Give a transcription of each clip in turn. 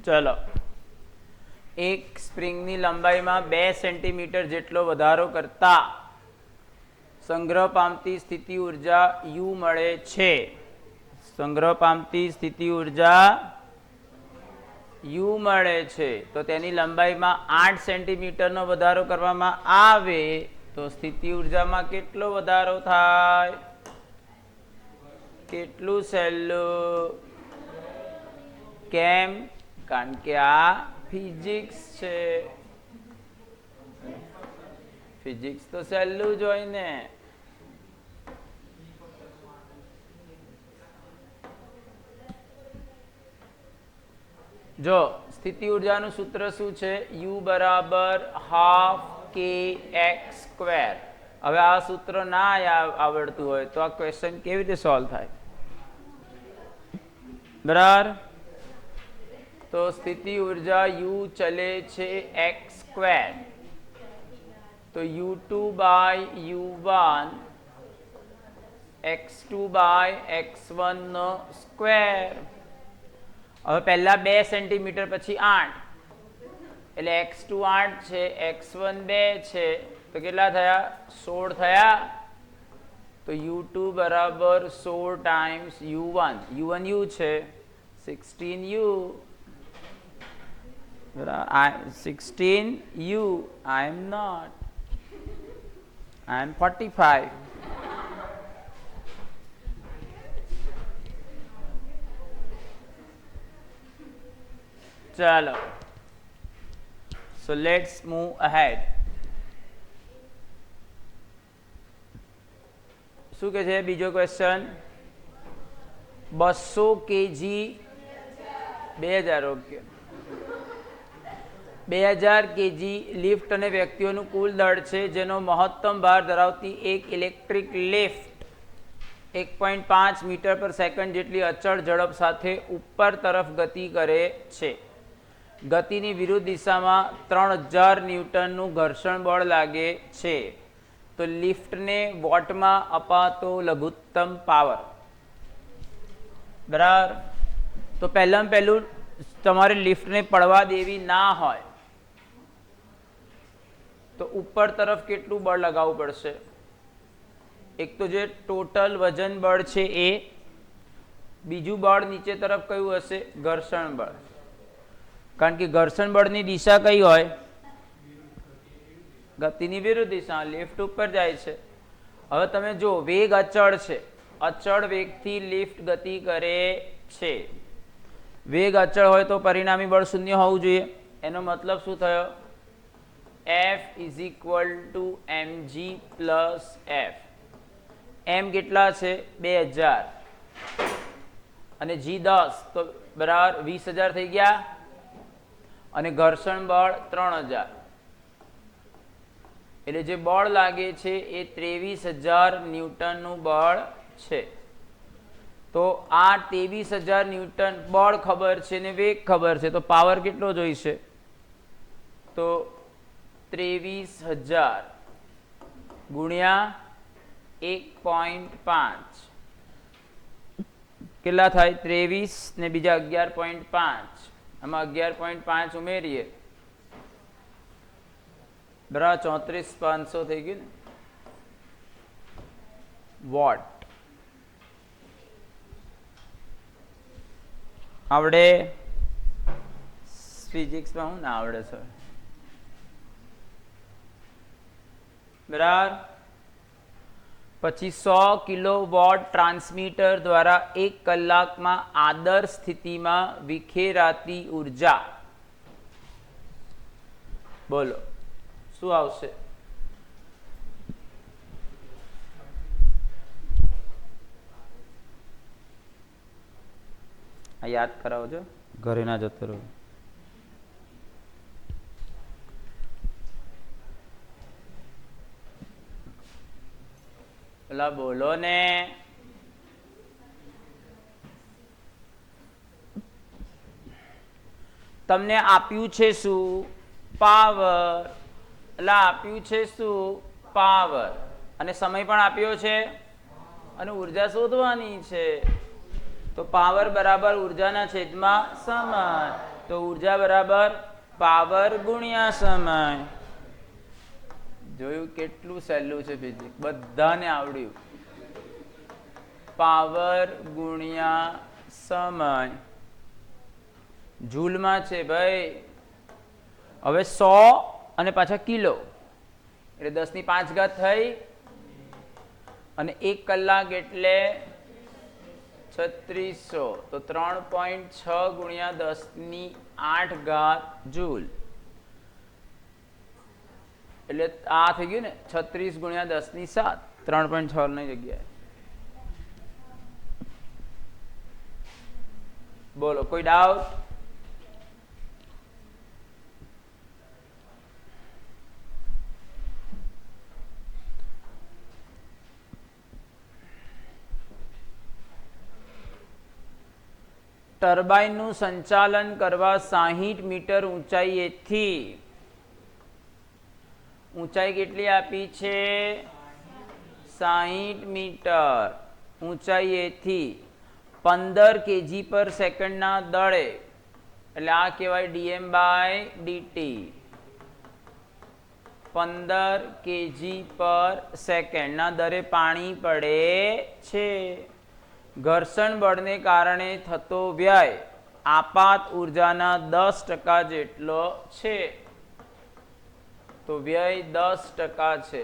ચલો, એક સ્પ્રિંગની લંબાઈમાં 2 સેન્ટીમીટર જેટલો વધારો કરતા સંગ્રહ પામતી સ્થિતિ ઉર્જા U મળે છે. સંગ્રહ પામતી સ્થિતિ ઉર્જા U મળે છે. તો તેની લંબાઈમાં 8 સેન્ટીમીટરનો વધારો કરવામાં આવે તો સ્થિતિ ઉર્જામાં કેટલો વધારો થાય? કેટલું સહેલું? કેમ? કારણ કે આ ફિઝિક્સ છે. ફિઝિક્સ તો સહેલું જ હોય ને. જો સ્થિતિ ઉર્જાનું સૂત્ર શું છે? U બરાબર હાફ kx². હવે આ સૂત્ર ના આવડતું હોય તો આ ક્વેશ્ચન કેવી રીતે સોલ્વ થાય? બરાબર. તો સ્થિતિ ઉર્જા U ચલે છે x². તો U2 by U1 x2 by x1 no square. હવે પહેલા 2 સેન્ટીમીટર પછી 8 એટલે x2 8 છે, x1 2 છે, તો કેટલા થયા? 16 થયા. તો U2 બરાબર 16 ટાઈમ્સ U1. U1 U છે, 16U. 16U. I am not. I am 45. Chalo. So let's move ahead. શું કે છે બીજો question? 200 kg 2000 okay 2000 kg lift અને વ્યક્તિઓનું કુલ દળ છે જેનો મહત્તમ ભાર ધરાવતી એક electric lift 1.5 metre per second જેટલી અચળ ઝડપ સાથે ઉપર તરફ ગતિ કરે છે. ગતિની વિરુદ્ધ દિશામાં 3000 ન્યૂટનનું ઘર્ષણ બળ લાગે છે. તો લિફ્ટને વોટમાં અપાતો લઘુત્તમ પાવર. બરાબર. તો પહેલાં પહેલું તમારે લિફ્ટને પડવા દેવી ના હોય તો ઉપર તરફ કેટલું બળ લગાવવું પડશે? એક તો જે ટોટલ વજન બળ છે એ, બીજું બળ નીચે તરફ કયું હશે? ઘર્ષણ બળ. કારણ કે ઘર્ષણ બળની દિશા કઈ હોય? ગતિની વિરુદ્ધ દિશા. લિફ્ટ ઉપર જાય છે. હવે તમે જો વેગ અચળ છે, અચળ વેગથી લિફ્ટ ગતિ કરે છે. વેગ અચળ હોય તો પરિણામી બળ શૂન્ય હોવું જોઈએ. એનો મતલબ શું થયો? F is equal to mg plus F. m કેટલા છે? 2000 અને g 10 તો બરાબર 20000 થઈ ગયા. અને ઘર્ષણ બળ 3000 એટલે જે બળ લાગે છે એ 23000 ન્યૂટનનું બળ છે. તો આ 23000 ન્યૂટન બળ ખબર છે ને વેગ ખબર છે, તો પાવર કેટલો જોઈશે? તો 23000 ગુણ્યા 1.5 કેટલા થાય? 23 ને બીજા 11.5. આમાં 11.5 ઉમેરીએ બરાબર 34500 થઈ ગયું ને વોટ. આવડે? ફિઝિક્સમાં હું ના આવડે સર? બરાબર. પછી 100 કિલોવોટ ટ્રાન્સમીટર દ્વારા 1 કલાકમાં આદર્શ સ્થિતિમાં વિખેરાતી ઉર્જા. બોલો શું આવશે? આ યાદ કરાવજો, ઘરે ના જતો રહો. પેલા બોલો ને. તમને આપ્યું છે શું? પાવર. એટલે આપ્યું છે શું? પાવર. અને સમય પણ આપ્યો છે અને ઉર્જા શોધવાની છે. તો પાવર બરાબર ઉર્જાના છેદમાં સમય. તો ઉર્જા બરાબર પાવર ગુણ્યા સમય. જોયું કેટલું સહેલું છે ફિઝિક્સ, બધાને આવડ્યું. પાવર ગુણ્યા સમય જૂલમાં છે ભાઈ. હવે 100 અને પાછા કિલો એટલે 10⁵ થઈ અને 1 કલાક એટલે 3600 તો 3.6 ગુણ્યા 10⁸ જૂલ એટલે આ થઈ ગયું ને 36 ગુણ્યા 10⁷ 3.6 ની જગ્યાએ. બોલો કોઈ ડાઉટ? ટર્બાઇનનું સંચાલન કરવા 60 મીટર ઊંચાઈએથી, ઊંચાઈ કેટલી આપી છે? 60 મીટર ઊંચાઈએથી 15 kg પર સેકન્ડના દળે, એટલે આ કહેવાય dm/dt. 15 kg પર સેકન્ડના દરે પાણી પડે છે. ઘર્ષણ બળને કારણે થતો વ્યય આપાત ઉર્જાના 10% જેટલો છે. તો વ્યય 10% છે.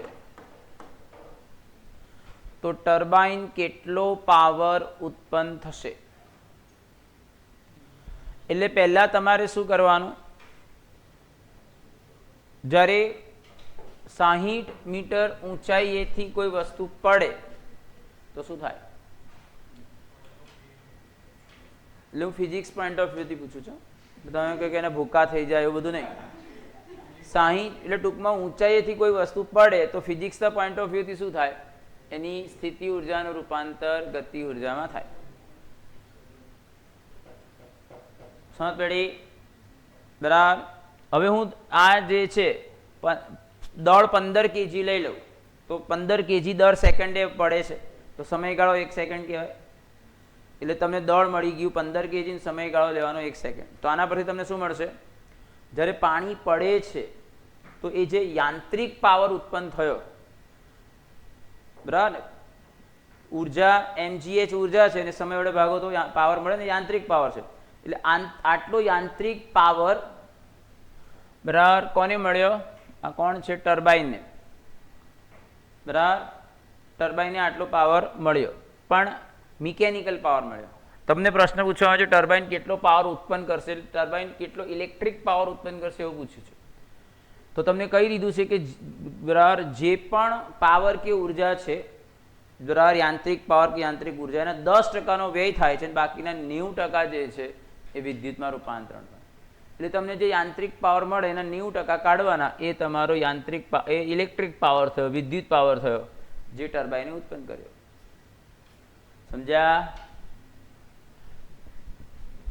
તો ટર્બાઇન કેટલો પાવર ઉત્પન્ન થશે? એટલે પહેલા તમારે શું કરવાનું? જ્યારે 60 મીટર ઊંચાઈએથી કોઈ વસ્તુ પડે તો શું થાય? એટલે હું ફિઝિક્સ પોઈન્ટ ઓફ વ્યૂથી પૂછું છું, તમે કહો કે એને ભૂકા થઈ જાય એવું બધું નહીં. 60 એટલે ટૂંકમાં ઊંચાઈએથી કોઈ વસ્તુ પડે તો ફિઝિક્સના પોઈન્ટ ઓફ વ્યૂથી શું થાય? એની સ્થિતિ ઉર્જાનું રૂપાંતર ગતિ ઉર્જામાં થાય. સમજ પડી? બરાબર. હવે હું આ જે છે દળ 15 kg લઈ લઉં તો 15 kg દર સેકન્ડે પડે છે તો સમયગાળો 1 સેકન્ડ કહેવાય. એટલે તમને દળ મળી ગયું 15 kg, સમયગાળો લેવાનો 1 સેકન્ડ. તો આના પરથી તમને શું મળશે? જ્યારે પાણી પડે છે તો એ જે યાંત્રિક પાવર ઉત્પન્ન થયો, બરાબર ને, ઉર્જા mgh ઉર્જા છે અને સમય વડે ભાગો તો પાવર મળે ને, યાંત્રિક પાવર છે. એટલે આટલો યાંત્રિક પાવર બરાબર કોને મળ્યો? આ કોણ છે? ટર્બાઇનને. બરાબર, ટર્બાઇનને આટલો પાવર મળ્યો, પણ મિકેનિકલ પાવર મળ્યો. તમને પ્રશ્ન પૂછવામાં આવે છે ટર્બાઇન કેટલો પાવર ઉત્પન્ન કરશે, ટર્બાઇન કેટલો ઇલેક્ટ્રિક પાવર ઉત્પન્ન કરશે એવું પૂછ્યું છે. તો તમને કહી દીધું છે કે બરાબર જે પણ પાવર કે ઉર્જા છે, બરાબર યાંત્રિક પાવર કે યાંત્રિક ઉર્જા, એના 10%નો વ્યય થાય છે અને બાકીના 90% જે છે એ વિદ્યુતમાં રૂપાંતરણ થાય. એટલે તમને જે યાંત્રિક પાવર મળે એના 90% કાઢવાના, એ તમારો યાંત્રિક એ ઇલેક્ટ્રિક પાવર થયો, વિદ્યુત પાવર થયો જે ટર્બાઇને ઉત્પન્ન કર્યો. સમજ્યા?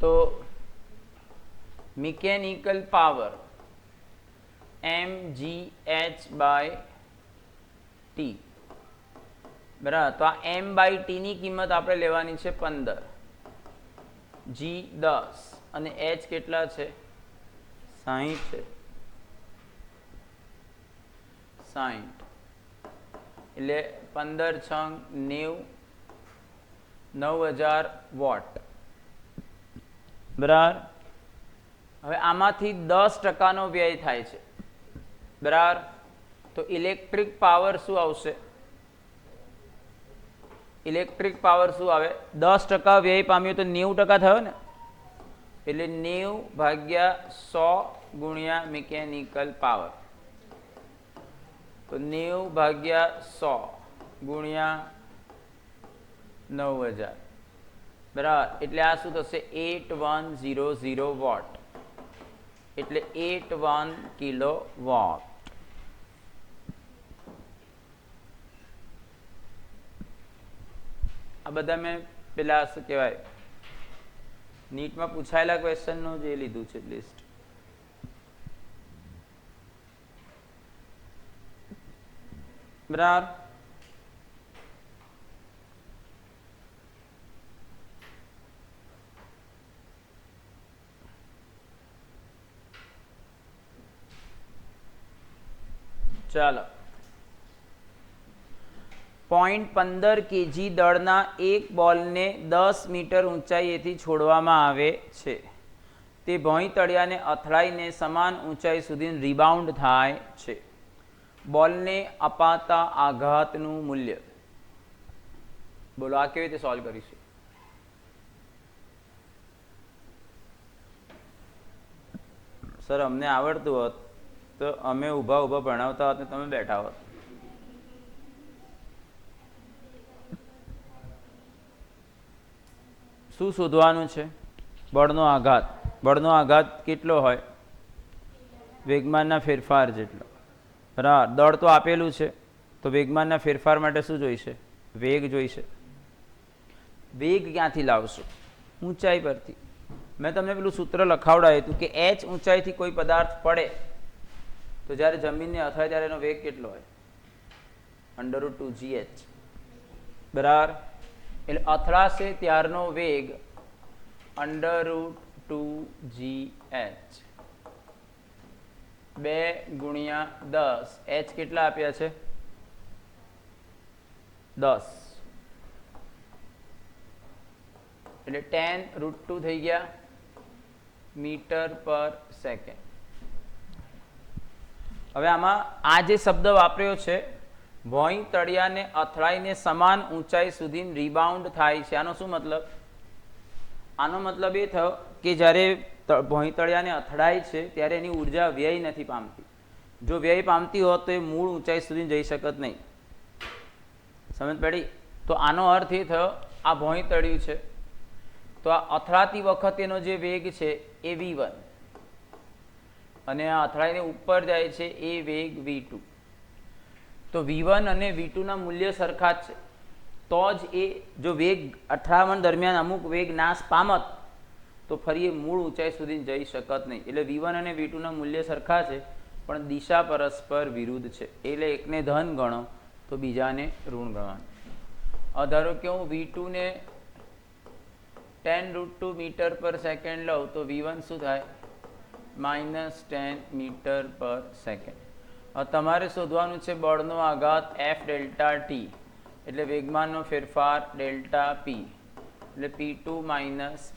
તો મિકેનિકલ પાવર mgh/t, બરાબર. તો આ m/t ની કિંમત આપણે લેવાની છે 15, g 10 અને h કેટલા છે? 60 છે. 60 એટલે 15 × 90 9000 વોટ. બરાબર. હવે આમાંથી 10%નો વ્યય થાય છે. બરાબર. તો ઇલેક્ટ્રિક પાવર શું આવશે? ઇલેક્ટ્રિક પાવર શું આવે? 10% વ્યય પામ્યો તો 90% થયો ને, એટલે 90/100 ગુણ્યા મિકેનિકલ પાવર. તો 90/100 ગુણ્યા 9000, બરાબર. એટલે આ શું થશે? 8100 વોટ, એટલે 81 કિલોવોટ. આ બધા મેં પેલા શું કહેવાય નીટમાં પૂછાયેલા ક્વેશ્ચનનું જે લીધું છે લિસ્ટ. બરાબર. ચાલો 0.15 kg દળના એક બોલને 10 મીટર ઊંચાઈએથી છોડવામાં આવે છે. તે ભોંય તળિયાને અથડાઈને સમાન ઊંચાઈ સુધી રિબાઉન્ડ થાય છે. બોલને અપાતા આઘાતનું મૂલ્ય. બોલો આ કેવી રીતે સોલ્વ કરીશું? સર અમને આવડતું હોત તો અમે ઊભા ઊભા ભણાવતા હોત ને તમે બેઠા હોત. શું શોધવાનું છે? બળનો આઘાત. બળનો આઘાત કેટલો હોય? વેગમાનના ફેરફાર જેટલો. બરાબર. દળ તો આપેલું છે તો વેગમાનના ફેરફાર માટે શું જોઈશે? વેગ જોઈશે. વેગ ક્યાંથી લાવશું? ઊંચાઈ પરથી. મેં તમને પેલું સૂત્ર લખાવડાવ્યું હતું કે h ઊંચાઈથી કોઈ પદાર્થ પડે તો જ્યારે જમીનને અથડાય ત્યારે એનો વેગ કેટલો હોય? √2gh. બરાબર. એટલે અથડાશે ત્યારનો વેગ √2gh. 2 × 10. h કેટલા આપ્યા છે? 10. એટલે 10√2 થઈ ગયા મીટર પર સેકન્ડ. હવે આમાં આ જે શબ્દ વાપર્યો છે ભોંય તળિયાને અથડાઈને સમાન ઊંચાઈ સુધી રિબાઉન્ડ થાય છે. આનો શું મતલબ? આનો મતલબ એ થયો કે જ્યારે ભોંય તળિયાને અથડાય છે ત્યારે એની ઉર્જા વ્યય નથી પામતી. જો વ્યય પામતી હોત તો એ મૂળ ઊંચાઈ સુધી જઈ શકત નહીં. સમજ પડી? તો આનો અર્થ એ થયો આ ભોંય તળિયું છે તો આ અથડાતી વખતેનો જે વેગ છે એ v1 અને આ અથડાઈને ઉપર જાય છે એ વેગ v2. તો v1 અને v2 ના મૂલ્ય સરખા જ છે તો જ એ જો વેગ અથડામણ દરમિયાન અમુક વેગ નાશ પામત તો ફરી એ મૂળ ઊંચાઈ સુધી જઈ શકત નહીં. એટલે v1 અને v2 ના મૂલ્ય સરખા છે પણ દિશા પરસ્પર વિરુદ્ધ છે. એટલે એકને ધન ગણો તો બીજાને ઋણ ગણવાનું. ધારો કે હું v2 ને 10√2 મીટર પર સેકન્ડ લઉં તો v1 શું થાય? -10 મીટર પર સેકન્ડ. તમારે શોધવાનું છે બળનો આઘાત F ડેલ્ટા ટી એટલે વેગમાનનો ફેરફાર ડેલ્ટા પી એટલે P2 -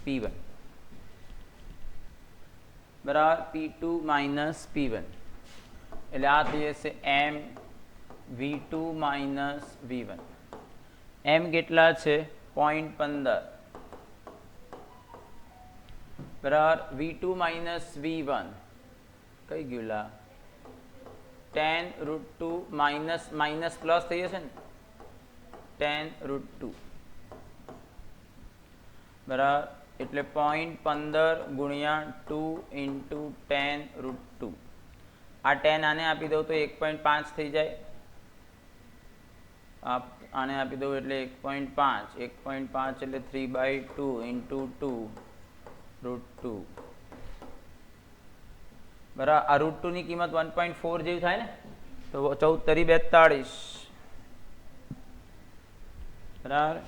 P1. બરાબર. P2 - P1 એટલે આ થઈ જશે m v2 - v1. m કેટલા છે? 0.15. બરાબર. v2 - v1 કઈ ગયું લા? 10√2 માઇનસ પ્લસ થઈ જશે ને 10√2. બરાબર. એટલે 0.15 × 2 × 10√2. આ 10 આને આપી દઉં તો 1.5 થઈ જાય. આને આપી દઉં એટલે 1.5 એટલે 3/2 × 2√2. બરાબર. આ √2 ની કિંમત 1.4 જેવી થાય ને તો 14 × 42. બરાબર.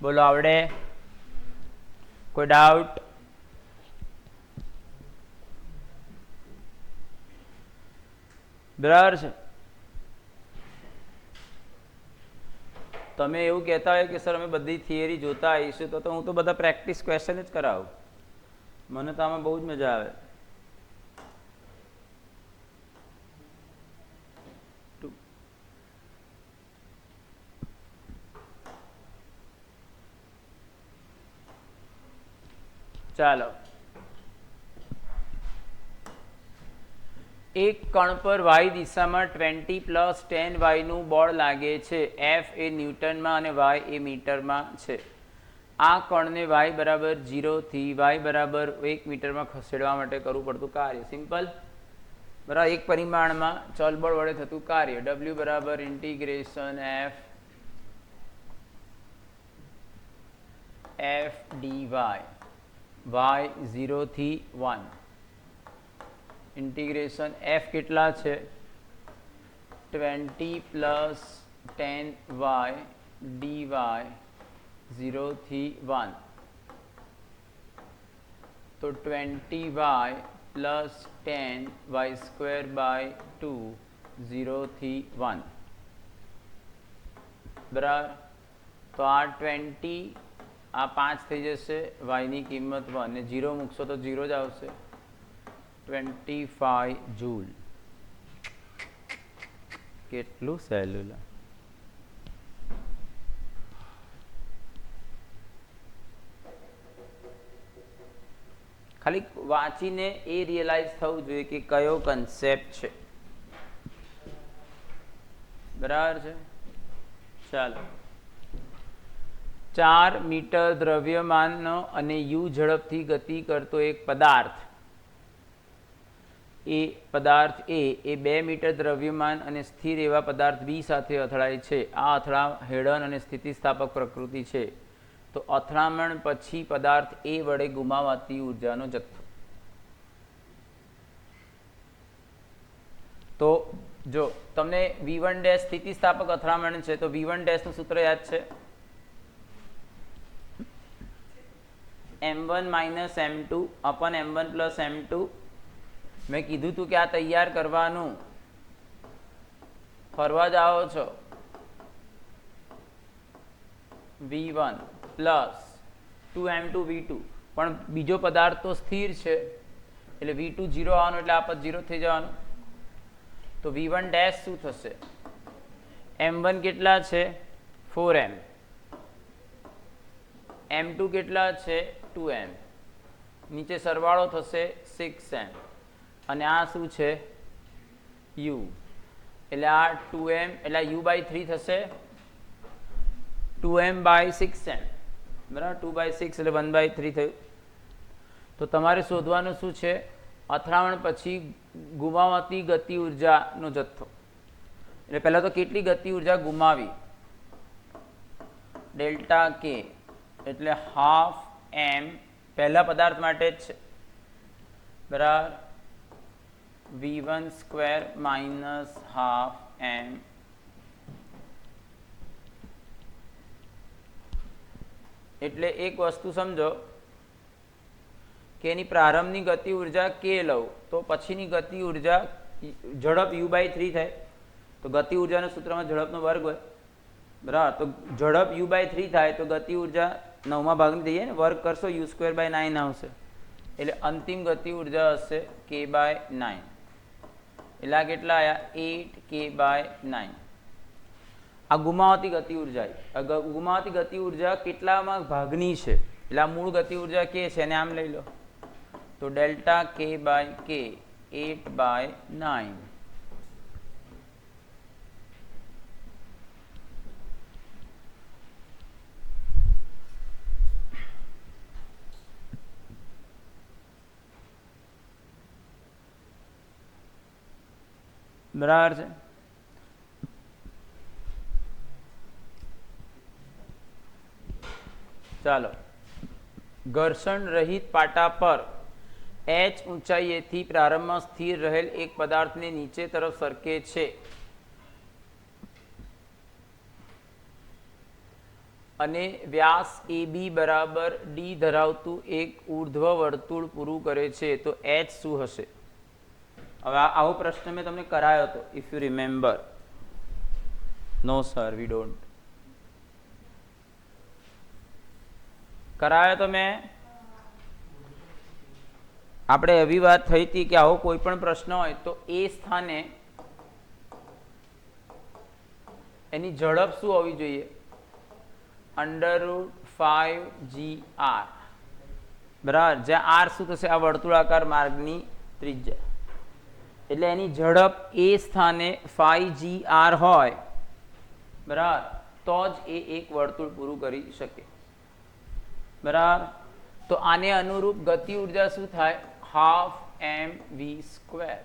બોલો આવડે? કોઈ ડાઉટ? બરાબર છે. તમે એવું કહેતા હોય કે સર અમે બધી થિયરી જોતા આવીશું તો હું તો બધા પ્રેક્ટિસ ક્વેશ્ચન જ કરાવું. મને તો આમાં બહુ જ મજા આવે. ચાલો. એક કણ પર y દિશામાં 20 + 10y નું બળ લાગે છે. F એ ન્યૂટનમાં અને y એ મીટરમાં છે. આ કણને y બરાબર 0 થી y બરાબર 1 મીટરમાં ખસેડવા માટે કરવું પડતું કાર્ય. સિમ્પલ. બરાબર. એક પરિમાણમાં ચલ બળ વડે થતું કાર્ય w બરાબર integration f F D Y 0 થી 1 ઇન્ટિગ્રેશન એફ કેટલા છે 20 પ્લસ 10y dy 0 થી 1 તો 20y plus 10y square by 2 0 થી 1 બરાબર. તો આ 20 આ 5 થઈ જશે વાયની કિંમત 1 ને 0 મૂકશો તો 0 જ આવશે 25 જૂલ. કેટલું સહેલું. ખાલી વાંચીને એ રિયલાઇઝ થવું જોઈએ કે કયો કન્સેપ્ટ છે. બરાબર છે. ચાલો 4 મીટર દ્રવ્યમાનનો અને યુ ઝડપથી ગતિ કરતો એક પદાર્થ એ 2 મીટર દ્રવ્યમાન અને સ્થિર એવા પદાર્થ બી સાથે અથડાય છે. આ હેડન અને સ્થિતિસ્થાપક પ્રકૃતિ છે. તો અથડામણ પછી પદાર્થ એ વડે ગુમાવાતી ઉર્જાનો જથ્થો. તો જો તમને V1 ડેશ સ્થિતિસ્થાપક અથડામણ છે તો V1 ડેશ નું સૂત્ર યાદ છે m1 minus m2 અપન m1 plus m2. મેં કીધું હતું કે આ તૈયાર કરવાનું, ફરવા જાઓ છો V1 પ્લસ 2m2 V2 પણ બીજો પદાર્થ તો સ્થિર છે એટલે V2 0 આવવાનું એટલે આ પદ 0 થઈ જવાનું. તો V1 ડેશ શું થશે m1 કેટલા છે 4m, m2 કેટલા છે 2m, નીચે સરવાળો થશે 6m અને આ શું છે u એટલે આ 2m એટલે u બાય 3 થશે 2m બાય 6m બરાબર. 2 બાય 6 એટલે 1 બાય 3 થયું. તો તમારે શોધવાનું શું છે અથડામણ પછી ગુમાવાતી ગતિ ઉર્જાનો જથ્થો. એટલે પહેલાં તો કેટલી ગતિ ઉર્જા ગુમાવી ડેલ્ટા કે એટલે હાફ એમ પહેલા પદાર્થ માટે જ છે બરાબર V1 સ્ક્વેર માઇનસ હાફ એમ એટલે એક વસ્તુ સમજો કે એની પ્રારંભની ગતિ ઉર્જા કે લઉં તો પછીની ગતિ ઉર્જા ઝડપ u બાય 3 થાય. તો ગતિ ઉર્જાના સૂત્રમાં ઝડપનો વર્ગ હોય બરાબર. તો ઝડપ u બાય 3 થાય તો ગતિ ઉર્જા 9મા ભાગની થઈ જાય ને, વર્ગ કરશો u સ્ક્વેર બાય 9 આવશે એટલે અંતિમ ગતિ ઉર્જા હશે k બાય 9. એટલે આ કેટલા આવ્યા 8 k બાય 9. આ ગુમાવતી ગતિ ઉર્જા. ગુમાવતી ગતિ ઉર્જા કેટલામાં ભાગની છે એટલે આ મૂળ ગતિ ઉર્જા કે છે એને આમ લઈ લો તો delta k by k 8 by 9. બરાબર છે. ચાલો ઘર્ષણ રહિત પાટા પર h ઊંચાઈએથી પ્રારંભમાં સ્થિર રહેલ એક પદાર્થને નીચે તરફ સરકે છે અને વ્યાસ AB બરાબર d ધરાવતું એક ઉર્ધ્વ વર્તુળ પૂરું કરે છે તો h શું હશે? હવે આવો પ્રશ્ન મેં તમને કરાયો હતો if you remember. No sir we don't. કરાયો તો મેં. આપણે એવી વાત થઈ હતી કે આવો કોઈ પણ પ્રશ્ન હોય તો એ સ્થાને એની ઝડપ શું હોવી જોઈએ √5gr બરાબર. જ્યાં r શું થશે આ વર્તુળાકાર માર્ગની ત્રિજ્યા એટલે એની ઝડપ એ સ્થાને 5gr હોય બરાબર તો જ એ એક વર્તુળ પૂરું કરી શકે બરાબર. તો આને અનુરૂપ ગતિ ઉર્જા શું થાય હાફ mv સ્ક્વેર.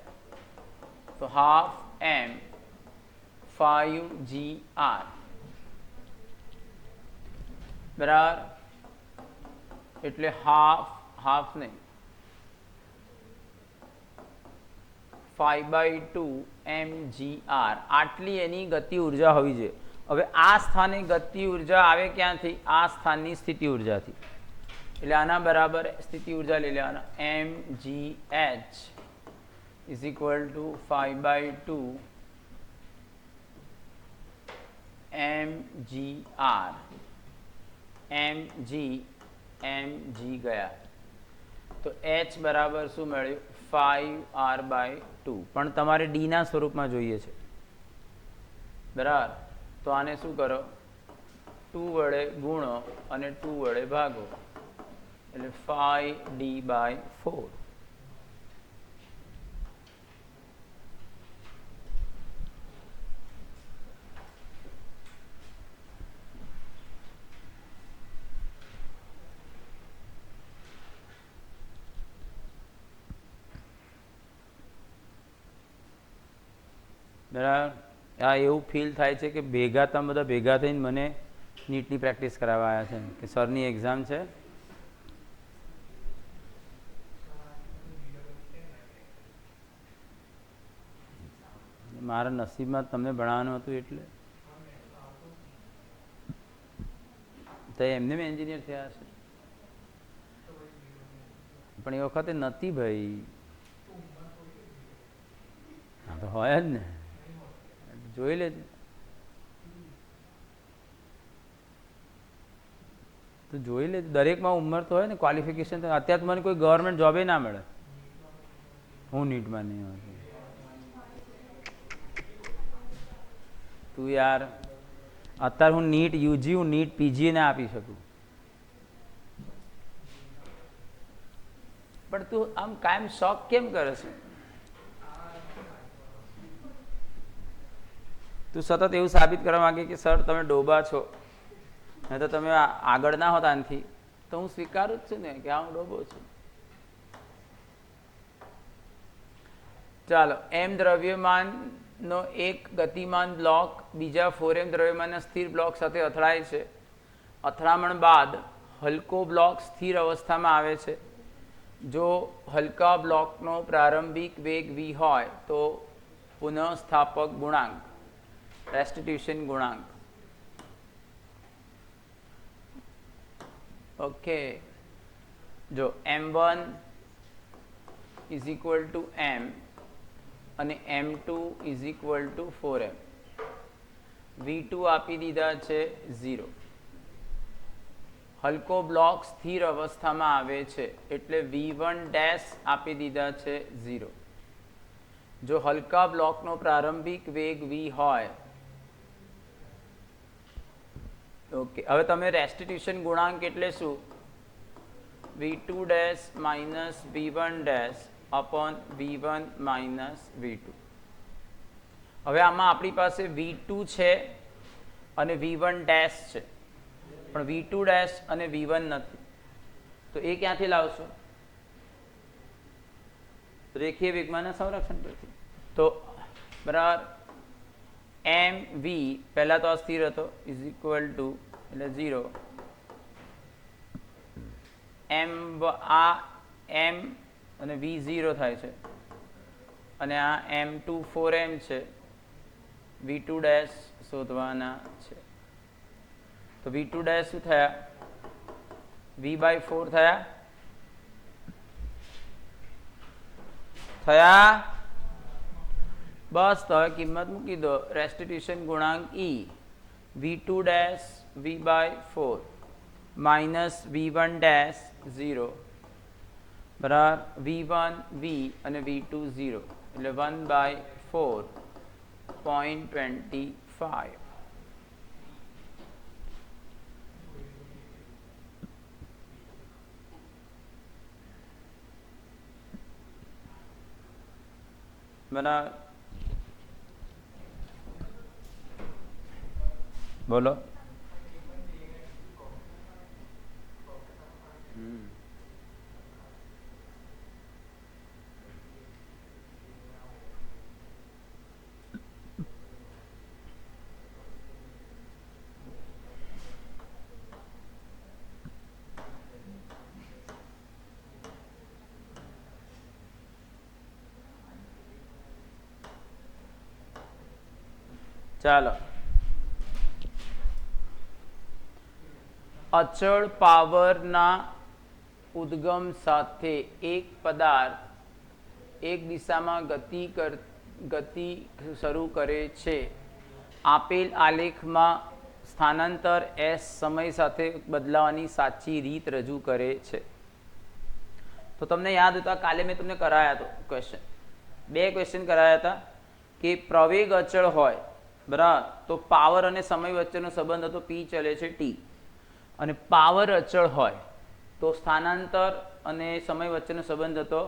તો હાફ m 5gr બરાબર. એટલે હાફ નહીં 5/2 mgr આટલી એની ગતિ ઉર્જા હોવી જોઈએ. હવે આ સ્થાને ગતિ ઉર્જા આવે ક્યાંથી? આ સ્થાનની સ્થિતિ ઉર્જાથી. એટલે આના બરાબર સ્થિતિ ઉર્જા લઈ લેવાના mgh is equal to 5/2 mgr. mg ગયા તો h બરાબર શું મળ્યું? 5r/2. પણ તમારે ડી ના સ્વરૂપમાં જોઈએ છે બરાબર. તો આને શું કરો? 2 વડે ગુણો અને 2 વડે ભાગો એટલે 5d/4. બરાબર. આ એવું ફીલ થાય છે કે તમે બધા ભેગા થઈને મને નીટની પ્રેક્ટિસ કરાવવા આવ્યા છે કે સરની એક્ઝામ છે. મારા નસીબમાં તમને ભણાવવાનું હતું એટલે તો એમને મેં એન્જિનિયર થયા છે. પણ એ વખતે નથી ભાઈ. હા તો હોય જ ને, જોઈ લેજે. તો જોઈ લેજે, દરેકમાં ઉંમર તો હોય ને, ક્વોલિફિકેશન. અત્યારે મને કોઈ ગવર્મેન્ટ જોબે ના મળે. હું નીટમાં નહીં હોય તું યાર. અત્યારે હું નીટ યુજી, હું નીટ પીજી ને આપી શકું. પણ તું આમ કાયમ શોખ કેમ કરે છે? તું સતત એવું સાબિત કરવા માંગે કે સર તમે ડોબા છો, નહીં તો તમે આગળ ના હોત આનાથી. તો હું સ્વીકારું જ છું ને કે હું ડોબો છું. ચાલો, એમ દ્રવ્યમાનનો એક ગતિમાન બ્લોક બીજા 4m દ્રવ્યમાનના સ્થિર બ્લોક સાથે અથડાય છે. અથડામણ બાદ હલકો બ્લોક સ્થિર અવસ્થામાં આવે છે. જો હલકા બ્લોકનો પ્રારંભિક વેગ v હોય તો પુનઃસ્થાપક ગુણાંક, રેસ્ટિટ્યુશન ગુણાંક. ઓકે, જો m1 is equal to m અને m2 is equal to 4m. v2 આપી દીધા છે 0. હલકો બ્લોક સ્થિર અવસ્થામાં આવે છે એટલે v1 ડેશ આપી દીધા છે 0. જો હલકા બ્લોકનો પ્રારંભિક વેગ v હોય, ઓકે. હવે તમે રેસ્ટિટ્યુશન ગુણાંક એટલે શું? v2 dash minus v1 dash upon v1 minus v2. હવે આમાં આપણી પાસે v2 છે અને v1 ડેશ છે, પણ v2 ડેશ અને v1 નથી. તો એ ક્યાંથી લાવશો? રેખીય વેગમાનના સંરક્ષણ પરથી. તો બરાબર, એમ વી પહેલા તો અસ્થિર હતો ઇઝ ઇક્વલ ટુ એટલે 0. એમ આ એમ અને વી 0 થાય છે અને આ m2 4m છે. v2 ડેશ શોધવાના છે. તો v2 ડેશ શું થયા? v/4 થયા. બસ, તો હવે કિંમત મૂકી દો. રેસ્ટિટ્યુશન ગુણાંક E v2 dash v/4 minus v1 dash 0 બરાબર v1 v અને v2 0 એટલે 1/4.25. બરાબર, બોલો. ચાલો, અચળ પાવરના ઉદ્ગમ સાથે એક પદાર્થ એક દિશામાં ગતિ શરૂ કરે છે. આપેલ આલેખમાં સ્થાનાંતર s સમય સાથે બદલાવાની સાચી રીત રજૂ કરે છે. તો તમને યાદ હતા, કાલે મેં તમને કરાયા હતો ક્વેશ્ચન, 2 ક્વેશ્ચન કરાયા હતા કે પ્રવેગ અચળ હોય બરાબર, તો પાવર અને સમય વચ્ચેનો સંબંધ હતો p ચલે છે t, અને પાવર અચળ હોય તો સ્થાનાંતર અને સમય વચ્ચેનો સંબંધ હતો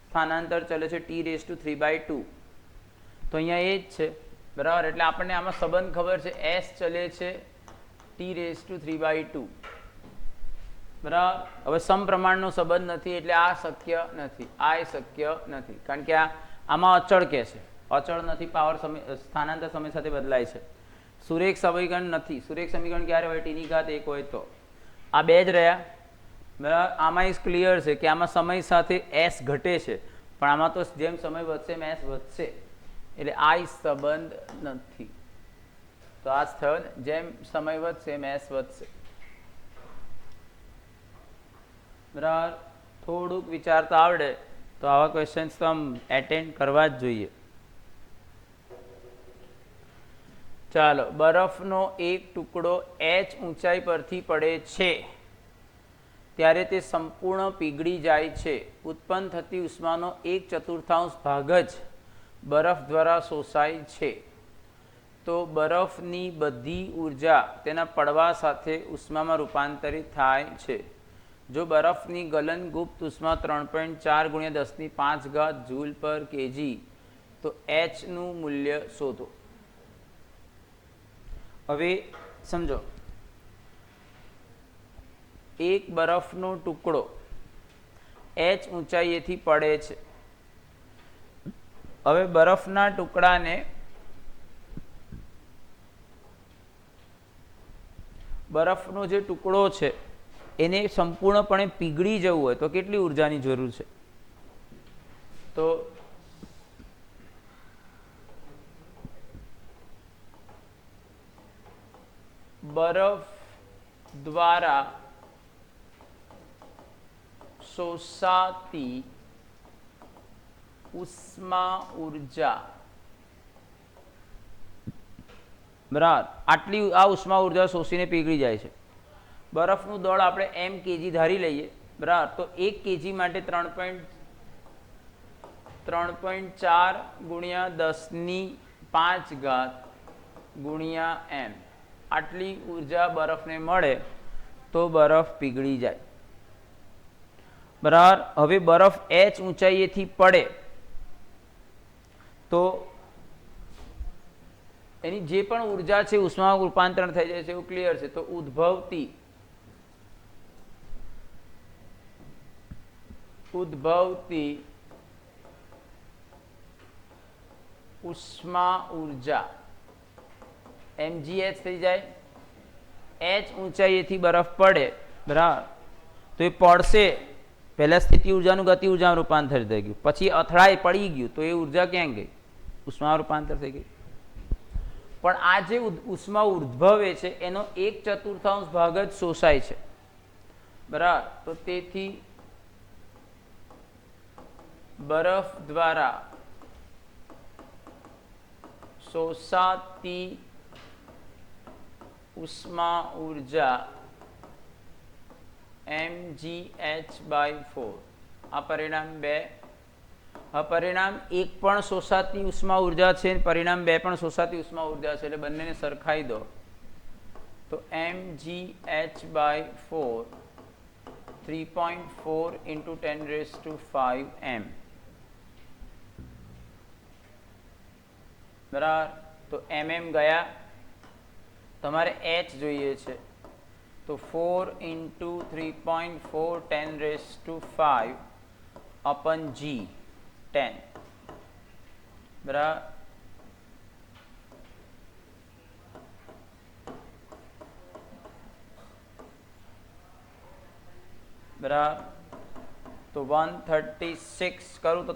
સ્થાનાંતર ચલે છે t^3/2. તો અહીંયા એ જ છે બરાબર, એટલે આપણને આમાં સંબંધ ખબર છે, s ચલે છે t^3/2 બરાબર. હવે સમપ્રમાણનો સંબંધ નથી એટલે આ શક્ય નથી, આ શક્ય નથી, કારણ કે આમાં અચળ કે છે, અચળ નથી, પાવર સમય સ્થાનાંતર સમય સાથે બદલાય છે. સુરેખ સમીકરણ નથી, સુરેખ સમીકરણ ક્યારે હોય, t⁻1 હોય તો. આ 2 જ રહ્યા બરાબર. આમાં ઇઝ ક્લિયર છે કે આમાં સમય સાથે s ઘટે છે, પણ આમાં તો જેમ સમય વધશે એમ s વધશે, એટલે આ સંબંધ નથી. તો આ જ થયો ને, જેમ સમય વધશે એમ s વધશે બરાબર. થોડુંક વિચારતા આવડે તો આવા ક્વેશ્ચન્સ તો આમ એટેન્ડ કરવા જ જોઈએ. ચાલો, બરફનો એક ટુકડો h ઊંચાઈ પરથી પડે છે ત્યારે તે સંપૂર્ણ પીગળી જાય છે. ઉત્પન્ન થતી ઉષ્માનો 1/4 ભાગ જ બરફ દ્વારા શોષાય છે. તો બરફની બધી ઉર્જા તેના પડવા સાથે ઉષ્મામાં રૂપાંતરિત થાય છે. જો બરફની ગલનગુપ્ત ઉષ્મા 3.4 × 10⁵ જૂલ/kg, તો h નું મૂલ્ય શોધો. હવે સમજો, એક બરફનો ટુકડો h ઊંચાઈએથી પડે છે. હવે બરફના ટુકડાને બરફનો જે ટુકડો છે એને સંપૂર્ણપણે પીગળી જવું હોય તો કેટલી ઉર્જાની જરૂર છે? તો બરફ દ્વારા શોષાતી ઉષ્મા ઉર્જા બરાબર, આટલી આ ઉષ્મા ઉર્જા શોષીને પીગળી જાય છે. બરફનું દળ આપણે m kg ધારી લઈએ બરાબર, તો 1 kg માટે 3.4 × 10⁵ m આટલી ઉર્જા બરફને મળે તો બરફ પીગળી જાય બરાબર. હવે બરફ h ઊંચાઈએથી પડે તો એની જે પણ ઉર્જા છે ઉષ્મામાં રૂપાંતરણ થઈ જાય છે, એવું ક્લિયર છે. તો ઉદ્ભવતી ઉષ્મા ઉર્જા mgh થઈ જાય. h ઊંચાઈએથી બરફ પડે બરાબર, તો એ પડશે, પહેલા સ્થિતિ ઉર્જાનું ગતિ ઉર્જામાં રૂપાંતર થઈ ગયું, પછી અથડાઈ પડી ગયું, તો એ ઉર્જા ક્યાં ગઈ? ઉષ્મા રૂપાંતર થઈ ગઈ. પણ આ જે ઉષ્મા ઉદ્ભવે છે એનો 1/4 ભાગ જ શોષાય છે બરાબર. તો તેથી બરફ દ્વારા શોષાતી ઉષ્મા ઉર્જા mgh/4. આ પરિણામ 2. આ પરિણામ 1 પણ શોષાતી ઉષ્મા ઉર્જા છે, પરિણામ 2 પણ શોષાતી ઉષ્મા ઉર્જા છે, એટલે બંનેને સરખાઈ દો તો mgh/4 3.4 × 10⁵ m બરાબર. તો mm ગયા, તમારે h જોઈએ છે તો 4 × 3.4 10⁵ g 10 બરાબર. બરાબર, તો 136 કરું તો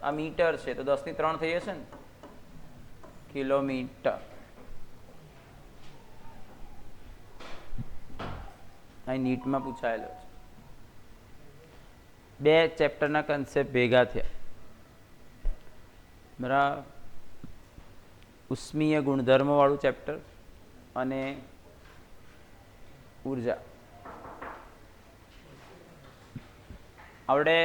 આ મીટર છે તો 10⁻³ થઈ જશે ને, કિલોમીટર. અહીં નીટમાં પૂછાયેલો છે. બે ચેપ્ટરના કન્સેપ્ટ ભેગા થયા. બરાબર. ઉષ્મીય ગુણધર્મો વાળું ચેપ્ટર અને ઉર્જા આવડે.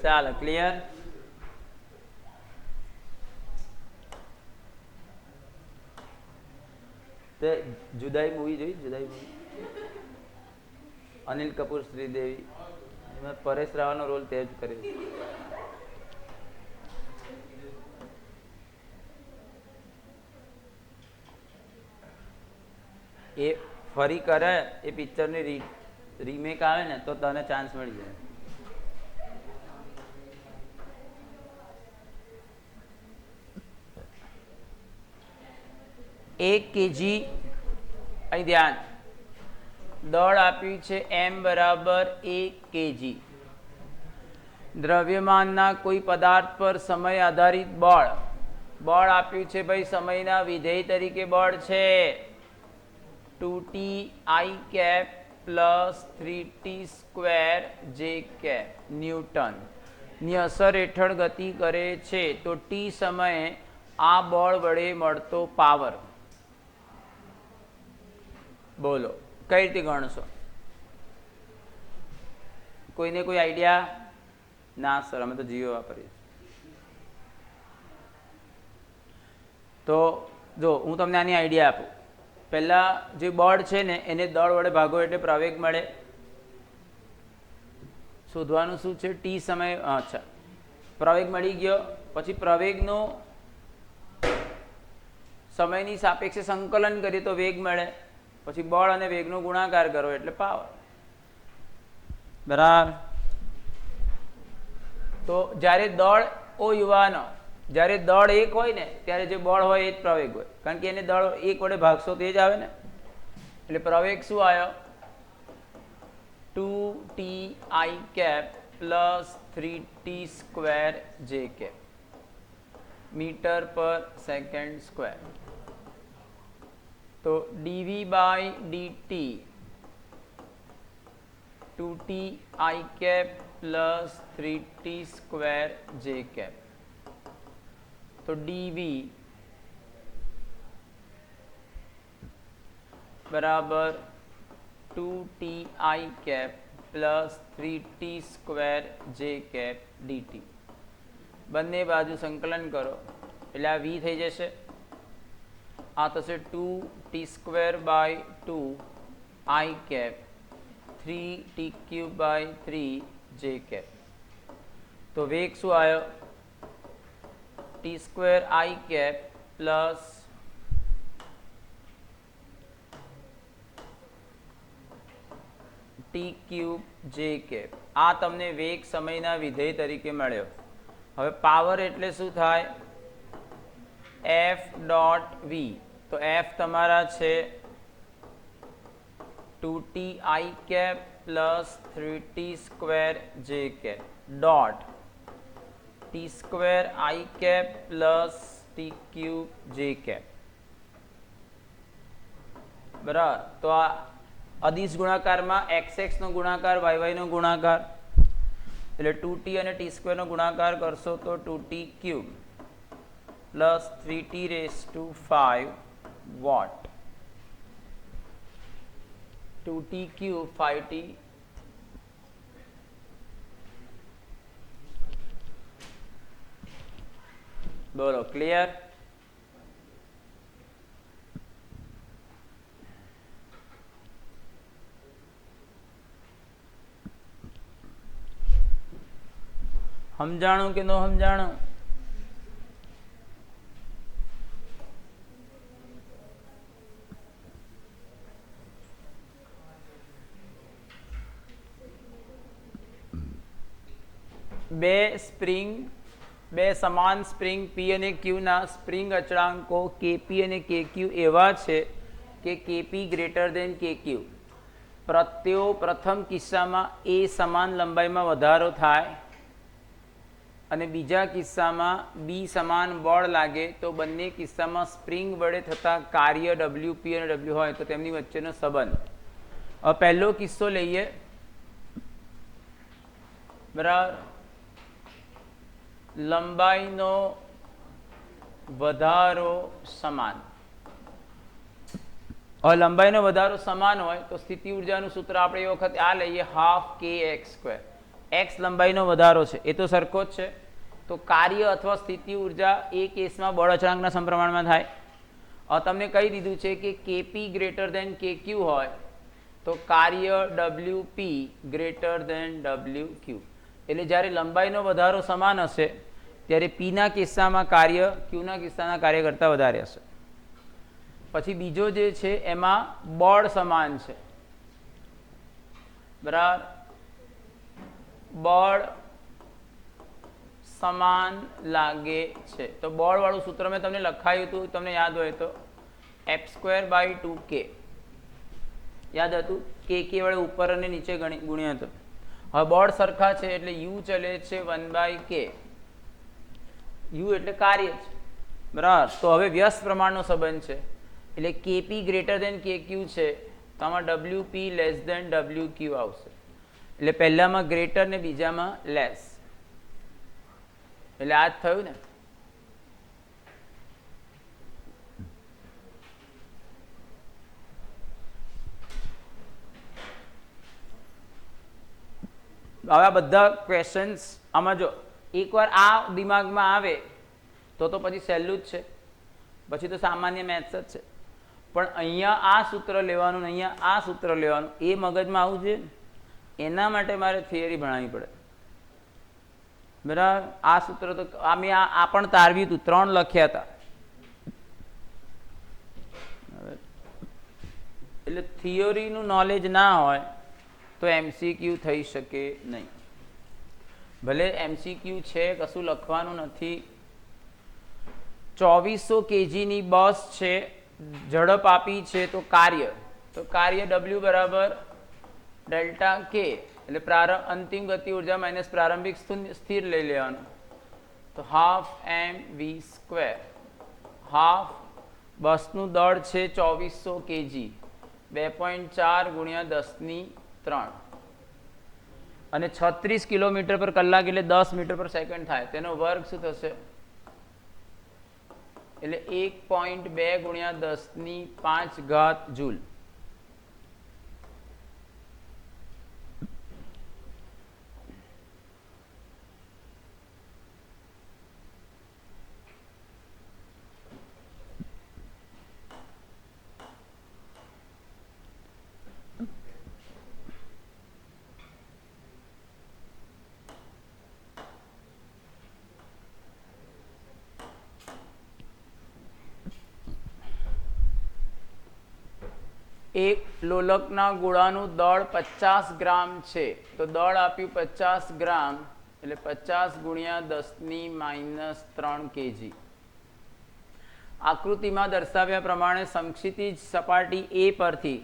ચાલો ક્લિયર. તે જુદાઈ મૂવી જોઈ? જુદાઈ મૂવી અનિલ કપૂર શ્રીદેવી, એમાં પરેશ રાવલનો રોલ તે જ કર્યો. એ ફરી કરે એ પિક્ચરની રીમેક આવે ને તો તને ચાન્સ મળી જાય. 1 kg અહીં ધ્યાન, દળ આપ્યું છે m બરાબર 1 kg. દ્રવ્યમાનના કોઈ પદાર્થ પર સમય આધારિત બળ આપ્યું છે ભાઈ, સમયના વિધેય તરીકે બળ છે 2t I cap plus 3t square j cap newton ની અસર હેઠળ ગતિ કરે છે. તો t સમયે આ બળ વડે મળતો પાવર બોલો કઈ રીતે ગણશો? કોઈને કોઈ આઈડિયા? ના સર, અમે તો જીઓ વાપરીએ. તો જો હું તમને આની આઈડિયા આપું. પહેલા જે બળ છે ને એને દળ વડે ભાગો એટલે પ્રવેગ મળે. શોધવાનું શું છે? ટી સમય. અચ્છા, પ્રવેગ મળી ગયો. પછી પ્રવેગનો સમયની સાપેક્ષે સંકલન કરીએ તો વેગ મળે. પછી બળ અને વેગનો ગુણાકાર કરો એટલે પાવર. બરાબર. તો જ્યારે દળ યુવાનો જ્યારે દળ 1 હોય ને ત્યારે જે બળ હોય એ જ પ્રવેગ હોય, કારણ કે એને દળ 1 વડે ભાગશો તે જ આવે ને. એટલે પ્રવેગ શું આવ્યો? 2t I cap plus 3t square j cap metre per second square. તો dv by dt 2t I cap plus 3t square j cap. તો dv plus 2t I cap plus 3t square j cap dt. બંને બાજુ સંકલન કરો એટલે આ v થઈ જશે. આ થશે 2t square by 2 I cap 3t cube by 3 j cap. તો વેગ શું આવ્યો? t square I cap plus t cube j cap. આ તમને વેગ સમયના વિધેય તરીકે મળ્યો. હવે પાવર એટલે શું થાય? f dot v. તો f તમારા છે 2t I cap plus 3t square j cap dot t square I cap plus t cube j cap. બરાબર. તો આ અદિશ ગુણાકારમાં xx નો ગુણાકાર y નો ગુણાકાર એટલે 2t અને t સ્ક્વેર નો ગુણાકાર કરશો તો 2t cube plus 3t raise to 5 what. 2t cube 5t બોલો ક્લિયર? સમજાણું કે નો સમજાણું? બે સમાન સ્પ્રિંગ પી અને ક્યુના સ્પ્રિંગ અચળાંકો કેપી અને કેક્યુ એવા છે કે કેપી ગ્રેટર દેન કેક્યુ. પ્રત્યેઓ પ્રથમ કિસ્સામાં એ સમાન લંબાઈમાં વધારો થાય અને બીજા કિસ્સામાં બી સમાન બળ લાગે તો બંને કિસ્સામાં સ્પ્રિંગ વડે થતા કાર્ય ડબલ્યુપી અને ડબલ્યુ હોય તો તેમની વચ્ચેનો સંબંધ. હવે પહેલો કિસ્સો લઈએ. બરાબર, લંબાઈનો વધારો સમાન. હવે લંબાઈનો વધારો સમાન હોય તો સ્થિતિ ઉર્જાનું સૂત્ર આપણે એ વખત આ લઈએ, હાફ કે એક્સ સ્ક્વેર. એક્સ લંબાઈનો વધારો છે એ તો સરખો જ છે, તો કાર્ય અથવા સ્થિતિ ઉર્જા એ કેસમાં બળ અચળાંકના સમપ્રમાણમાં થાય. હવે તમને કહી દીધું છે કે કેપી ગ્રેટર દેન કેક્યુ હોય તો કાર્ય ડબલ્યુપી ગ્રેટર દેન ડબલ્યુ ક્યુ. એટલે જ્યારે લંબાઈનો વધારો સમાન હશે ત્યારે પીના કિસ્સામાં કાર્ય ક્યુના કિસ્સાના કાર્ય કરતાં વધારે હશે. પછી બીજો જે છે એમાં બળ સમાન છે. બરાબર, બળ સમાન લાગે છે તો બળવાળું સૂત્ર મેં તમને લખાયું હતું, તમને યાદ હોય તો f²/2k યાદ હતું. કે વડે ઉપર અને નીચે ગુણ્યા હતો. હવે બળ સરખા છે એટલે યુ ચલે છે 1/k. યુ એટલે કાર્ય છે. બરાબર, તો હવે વ્યસ્ત પ્રમાણનો સંબંધ છે એટલે કેપી ગ્રેટર દેન કેક્યુ છે તો આમાં ડબલ્યુપી લેસ દેન ડબલ્યુક્યુ આવશે. એટલે પહેલામાં ગ્રેટર ને બીજામાં લેસ. એટલે આ જ થયું ને. હવે આ બધા ક્વેશ્ચન્સ આમાં જો એકવાર આ દિમાગમાં આવે તો પછી સહેલું જ છે, પછી તો સામાન્ય મેથ્સ જ છે. પણ અહીંયા આ સૂત્ર લેવાનું ને અહીંયા આ સૂત્ર લેવાનું એ મગજમાં આવવું જોઈએ. એના માટે મારે થિયરી ભણાવવી પડે. બરાબર, આ સૂત્ર તો મેં આ પણ તારવ્યું હતું, 3 લખ્યા હતા. એટલે થિયરીનું નોલેજ ના હોય તો એમસીક્યુ થઈ શકે નહીં. ભલે એમસીક્યુ છે, કશું લખવાનું નથી. 2400 kgની બસ છે, ઝડપ આપી છે તો કાર્ય W બરાબર ડેલ્ટા કે એટલે અંતિમ ગતિ ઉર્જા માઇનસ પ્રારંભિક સ્થિર લઈ લેવાનું. તો હાફ mv². હાફ બસનું દળ છે 2400 kg, 2.4 ગુણ્યા 10⁻³ અને 36 કિલોમીટર પર કલાક એટલે 10 મીટર પર સેકન્ડ થાય. તેનો વર્ગ શું થશે? એટલે 1.2 ગુણ્યા 10⁵ જૂલ. એક લોલકના ગોળાનું દળ 50 ગ્રામ છે તો દળ આપ્યું 50 ગ્રામ એટલે 50 ગુણ્યા 10⁻³ kg. આકૃતિમાં દર્શાવ્યા પ્રમાણે સમક્ષિતિજ સપાટી એ પરથી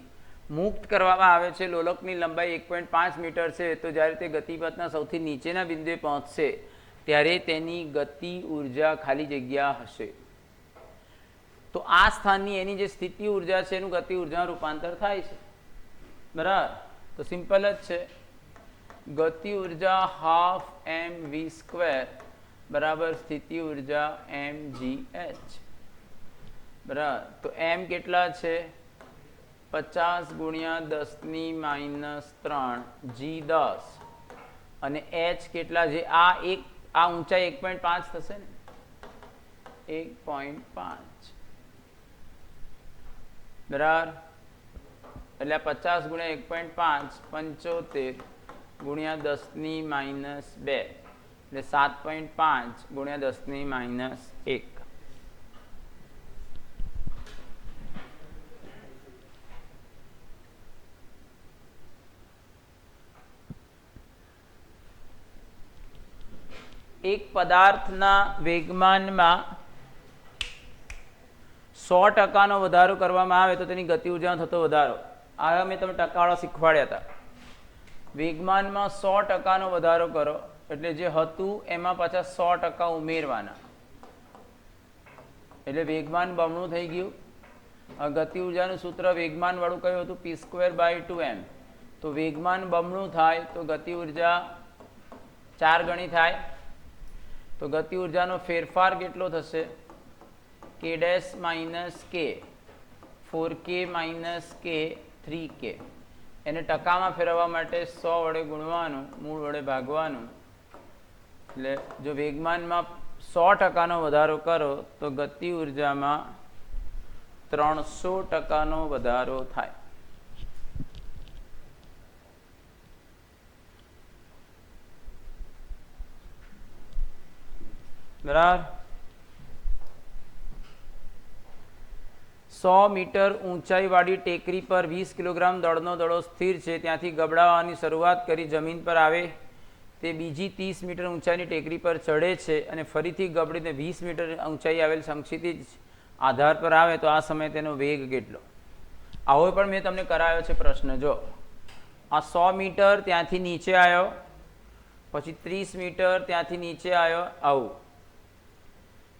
મુક્ત કરવામાં આવે છે. લોલકની લંબાઈ 1.5 મીટર છે તો જ્યારે તે ગતિપથના સૌથી નીચેના બિંદુએ પહોંચશે ત્યારે તેની ગતિ ઉર્જા ખાલી જગ્યા હશે. તો આ સ્થાનની એની જે સ્થિતિ ઉર્જા છે એનું ગતિ ઉર્જામાં રૂપાંતર થાય છે. બરાબર, તો સિમ્પલ જ છે. ગતિ ઉર્જા હાફ mv² બરાબર સ્થિતિ ઉર્જા mgh. બરાબર, તો m કેટલા છે? 50 ગુણ્યા 10⁻³ g 10 અને h કેટલા છે? આ ઊંચાઈ 1.5 થશે ને, 1.5. બરાબર, એટલે 50 ગુણ્યા 1.5 75 ગુણ્યા 10⁻² એટલે 7.5 ગુણ્યા 10⁻1. એક પદાર્થના વેગમાનમાં 100% વધારો કરવામાં આવે તો તેની ગતિ ઉર્જામાં થતો વધારો. આ મેં તમને ટકાવાળા શીખવાડ્યા હતા. વેગમાનમાં 100% વધારો કરો એટલે જે હતું એમાં પાછા 100% ઉમેરવાના, એટલે વેગમાન બમણું થઈ ગયું. ગતિ ઉર્જાનું સૂત્ર વેગમાન વાળું કયું હતું? p²/2m. તો વેગમાન બમણું થાય તો ગતિ ઉર્જા 4 ગણી થાય. તો ગતિ ઉર્જાનો ફેરફાર કેટલો થશે? k - k, 4k - k, 3k. એને ટકામાં ફેરવવા માટે 100 વડે ગુણવાનું, મૂળ વડે ભાગવાનું. એટલે જો વેગમાનમાં 100%નો વધારો કરો તો ગતિ ઉર્જામાં 300%નો વધારો થાય. બરાબર. 100 મીટર ઊંચાઈવાળી ટેકરી પર 20 કિલોગ્રામ દળનો દડો સ્થિર છે. ત્યાંથી ગબડાવવાની શરૂઆત કરી જમીન પર આવે તે બીજી 30 મીટર ઊંચાઈની ટેકરી પર ચડે છે અને ફરીથી ગબડીને 20 મીટર ઊંચાઈ આવેલ સંક્ષિતિજ આધાર પર આવે તો આ સમયે તેનો વેગ કેટલો? આવો પણ મેં તમને કરાયો છે પ્રશ્ન. જો આ 100 મીટર ત્યાંથી નીચે આવ્યો, પછી 30 મીટર ત્યાંથી નીચે આવ્યો, આવું.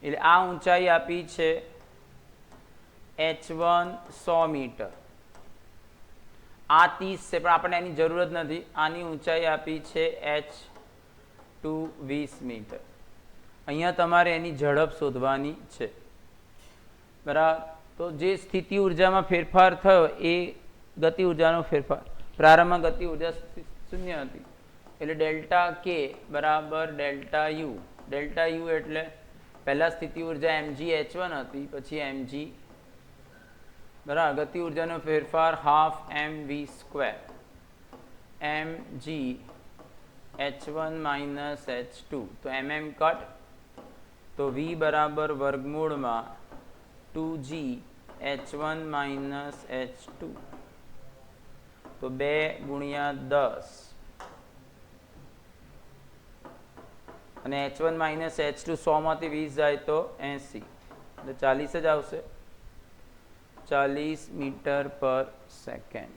એટલે આ ઊંચાઈ આપી છે h1 100 મીટર. આ 30 છે પણ આપણને એની જરૂર જ નથી. આની ઊંચાઈ આપી છે h2 20 મીટર. અહીંયા તમારે એની ઝડપ શોધવાની છે. બરાબર. તો જે સ્થિતિ ઉર્જામાં ફેરફાર થયો એ ગતિ ઉર્જાનો ફેરફાર. પ્રારંભમાં ગતિ ઉર્જા 0 હતી એટલે ડેલ્ટા કે બરાબર ડેલ્ટા યુ. ડેલ્ટા યુ એટલે પહેલા સ્થિતિ ઉર્જા mgh1 હતી, પછી mg. બરાબર. ગતિ ઉર્જાનો ફેરફાર ½mv², mg h1 - h2. તો mm કટ, તો v બરાબર વર્ગમૂળમાં 2g h1 - h2. તો 2 ગુણ્યા 10 અને h1 - h2 100 માંથી 20 જાય તો 80, એટલે 40 જ આવશે. 40 મીટર પર સેકન્ડ.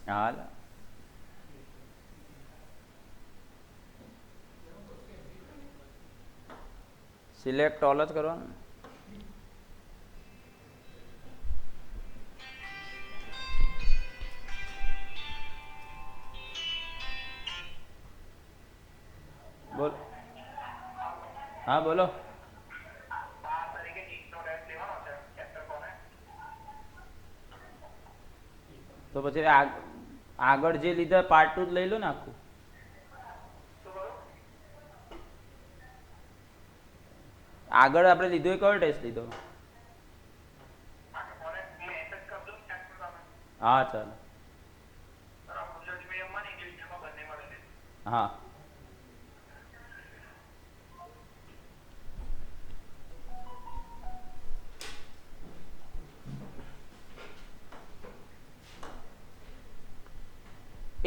હાલ સિલેક્ટ ઓલ જ કરવાનું. બોલ. હા બોલો. તો પછી આગળ જે લીધા પાર્ટ 2 જ લઈ લો ને આખું. આગળ આપણે લીધો એ કયો ટેસ્ટ લીધો? હા ચાલો. હા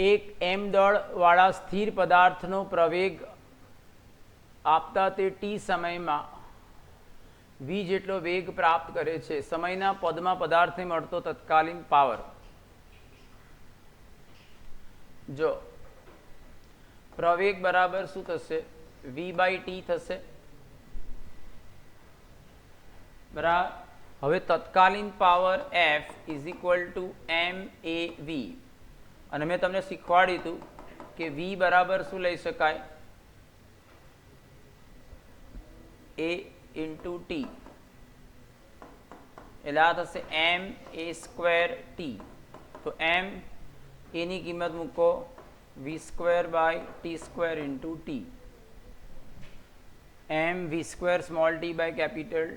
એક m દળ વાળા સ્થિર પદાર્થનો પ્રવેગ આપતા તે t સમયમાં v જેટલો વેગ પ્રાપ્ત કરે છે. સમયના પદમાં પદાર્થને મળતો તત્કાલીન પાવર. જો પ્રવેગ બરાબર શું થશે? v/t થશે. બરાબર. હવે તત્કાલીન પાવર f = m/a/v. અને મેં તમને શીખવાડ્યું હતું કે v બરાબર શું લઈ શકાય? એ ઇન્ટુ ટી, એટલે આ થશે એમ એ સ્ક્વેર ટી. તો એમ એની કિંમત મૂકો V square by T square into T. M V square small T by capital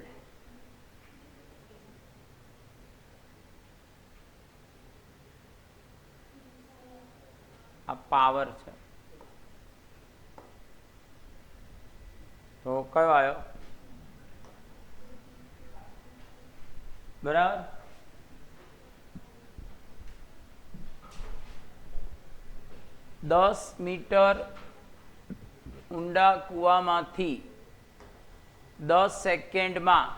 આ પાવર છે. તો કયો આવ્યો? બરાબર. દસ મીટર ઊંડા કૂવામાંથી 10 સેકન્ડમાં,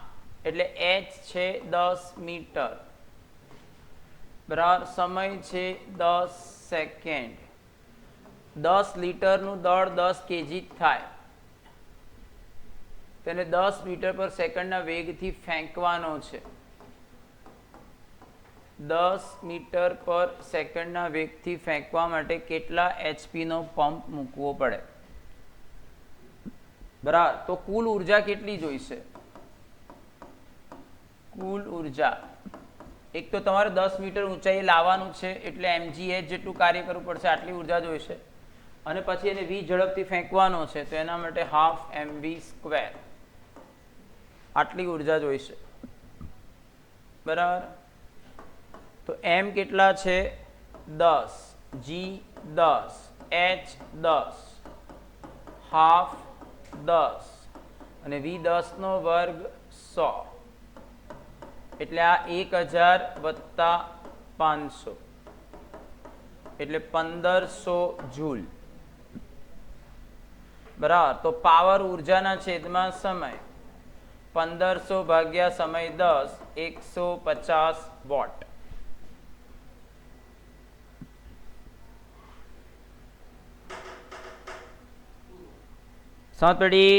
એટલે h છે 10 મીટર, બરાબર, સમય છે 10 સેકન્ડ. 10 લીટરનું દળ 10 કેજી થાય, તેને 10 મીટર પર સેકન્ડના વેગથી ફેંકવાનો છે. 10 મીટર પર સેકન્ડના વેગથી ફેંકવા માટે કેટલા એચપીનો પંપ મૂકવો પડે? બરાબર. તો કુલ ઉર્જા કેટલી જોઈશે? કુલ ઉર્જા, એક તો તમારે 10 મીટર ઊંચાઈએ લાવવાનું છે, એટલે mgh જેટલું કાર્ય કરવું પડશે, આટલી ઉર્જા જોઈશે. અને પછી એને v ઝડપથી ફેંકવાનો છે, તો એના માટે હાફ mv સ્ક્વેર, આટલી ઉર્જા જોઈશે. બરાબર. તો m કેટલા છે? 10, g 10, h 10, હાફ 10 અને v 10 નો વર્ગ 100, એટલે આ 1000 વત્તા 500 એટલે 1500 જૂલ. બરાબર. તો પાવર ઉર્જાના છેદમાં સમય, 1500 ભાગ્યા સમય 10, 150 વોટ. સમજ પડી?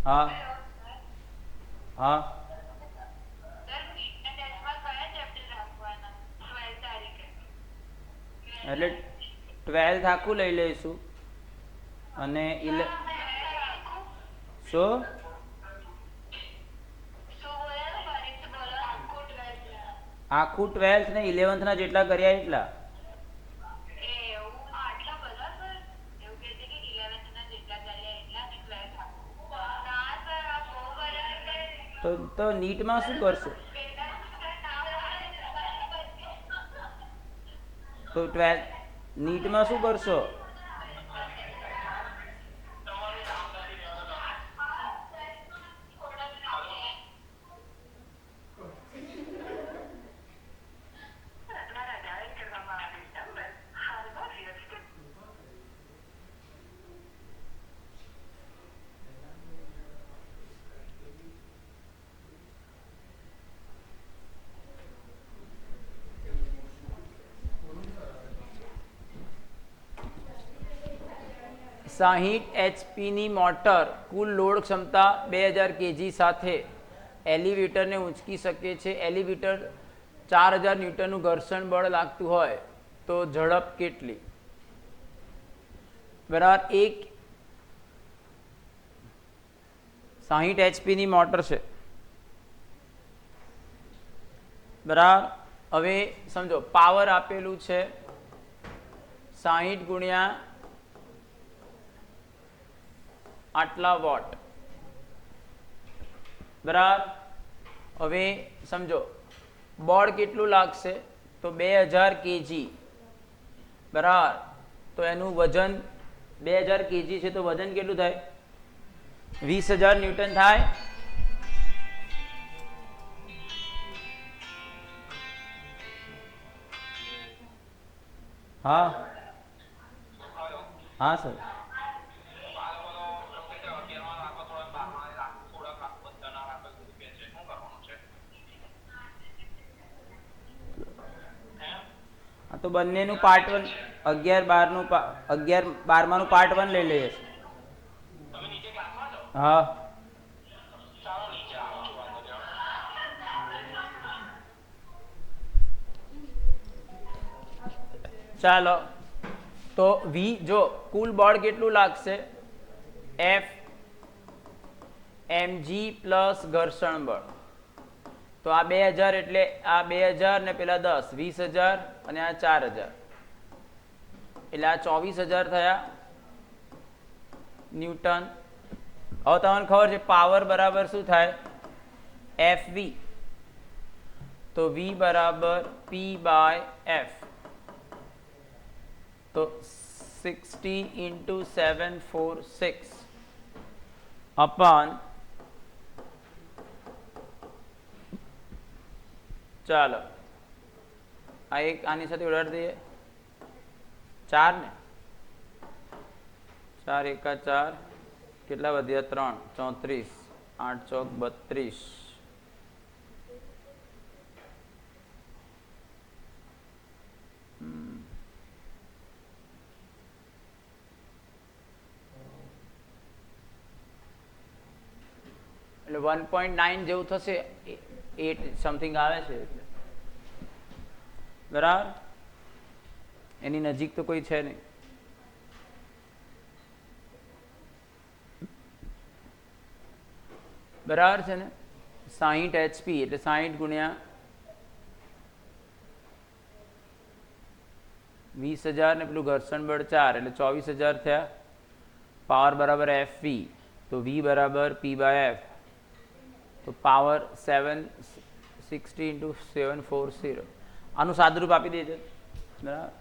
હા હા. એટલે 12th આખું લઈ લઈશું અને શું આખું 12th ને 11th ના જેટલા કર્યા એટલા. તો નીટમાં શું કરશો? તો 12th નીટમાં શું કરશો? સાહીઠ એચપીની મોટર કુલ લોડ ક્ષમતા 2000 કેજી સાથે એલિવેટરને ઊંચકી શકે છે. એલિવેટર 4000 ન્યૂટનનું ઘર્ષણ બળ લાગતું હોય તો ઝડપ કેટલી? બરાબર. એક 60 એચપીની મોટર છે. બરાબર. હવે સમજો પાવર આપેલું છે 60 ગુણ્યા આટલા વોટ. બરાબર. હવે સમજો બળ કેટલું લાગશે? તો 2000 કેજી. બરાબર. તો એનું વજન 2000 કેજી છે, તો વજન કેટલું થાય? 20000 ન્યૂટન થાય. હા હા સર. તો બંનેનું પાર્ટ 1 11 12 પાર્ટ 1 લઈ લઈએ. હા ચાલો તો વી જો કુલ બળ કેટલું લાગશે એફ mg પ્લસ ઘર્ષણ બળ તો આ 2000 એટલે આ 2000 ને પેલા 10 20000 અને આ 4000 એટલે આ 24000 થયા ન્યૂટન હવે તમને ખબર છે પાવર બરાબર શું થાય fv તો v બરાબર p બાય f તો 60 into 746 upon ચાલો આ એક આની સાથે ઉડાડી દઈએ 4 ને 4 એકા 4 કેટલા વધ્યા 3 34 8 ચોક 32 એટલે 1.9 જેવું થશે 8 સમથિંગ આવે છે એટલે બરાબર એની નજીક તો કોઈ છે નહીં બરાબર છે ને 60 HP એટલે 60 ગુણ્યા 20000 ને પેલું ઘર્ષણ બળ 4 એટલે 24000 થયા પાવર બરાબર FV તો V બરાબર P બાય F તો પાવર 760 into 740 આનું સાદુરૂપ આપી દેજો બરાબર